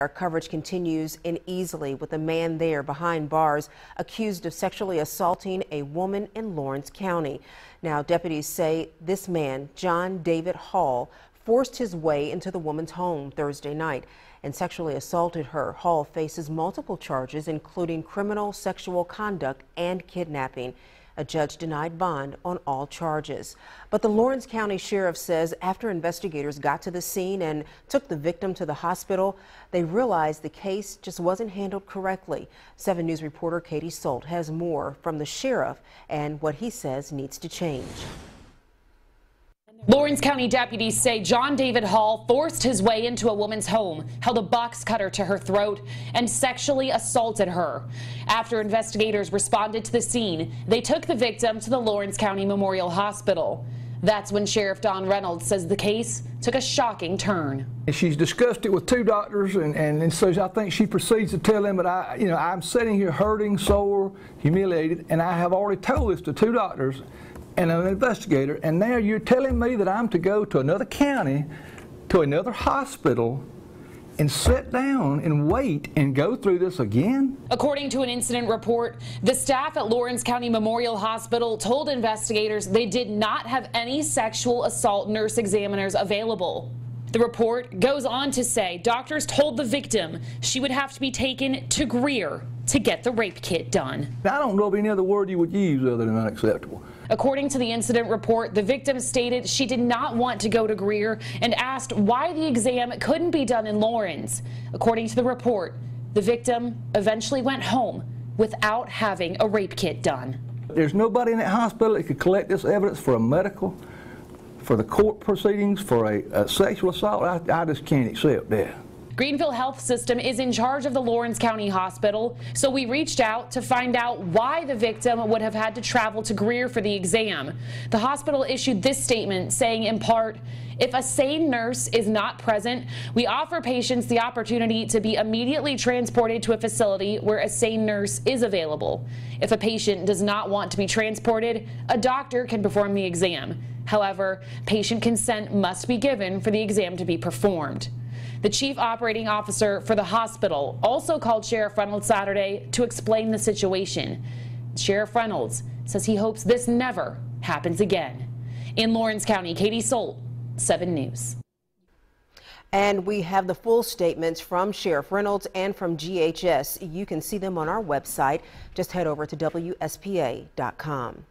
Our coverage continues in Easley with a man there behind bars accused of sexually assaulting a woman in Lawrence County. Now, deputies say this man, John David Hall, forced his way into the woman's home Thursday night and sexually assaulted her. Hall faces multiple charges, including criminal sexual conduct and kidnapping. A judge denied bond on all charges. But the Lawrence County Sheriff says after investigators got to the scene and took the victim to the hospital, they realized the case just wasn't handled correctly. 7 News reporter Katie Solt has more from the sheriff and what he says needs to change. Lawrence County deputies say John David Hall forced his way into a woman's home, held a box cutter to her throat, and sexually assaulted her. After investigators responded to the scene, they took the victim to the Lawrence County Memorial Hospital. That's when Sheriff Don Reynolds says the case took a shocking turn. She's discussed it with 2 doctors, and so I think she proceeds to tell them that I'm sitting here hurting, sore, humiliated, and I have already told this to 2 doctors and an investigator, and now you're telling me that I'm to go to another county, to another hospital, and sit down and wait and go through this again? According to an incident report, the staff at Lawrence County Memorial Hospital told investigators they did not have any sexual assault nurse examiners available. The report goes on to say doctors told the victim she would have to be taken to Greer to get the rape kit done. I don't know of any other word you would use other than unacceptable. According to the incident report, the victim stated she did not want to go to Greer and asked why the exam couldn't be done in Lawrence. According to the report, the victim eventually went home without having a rape kit done. There's nobody in that hospital that could collect this evidence for a medical, for the court proceedings, for a sexual assault. I just can't accept that. Greenville Health System is in charge of the Lawrence County Hospital, so we reached out to find out why the victim would have had to travel to Greer for the exam. The hospital issued this statement saying, in part, if a sane nurse is not present, we offer patients the opportunity to be immediately transported to a facility where a sane nurse is available. If a patient does not want to be transported, a doctor can perform the exam. However, patient consent must be given for the exam to be performed. The chief operating officer for the hospital also called Sheriff Reynolds Saturday to explain the situation. Sheriff Reynolds says he hopes this never happens again. In Lawrence County, Katie Solt, 7 News. And we have the full statements from Sheriff Reynolds and from GHS. You can see them on our website. Just head over to WSPA.com.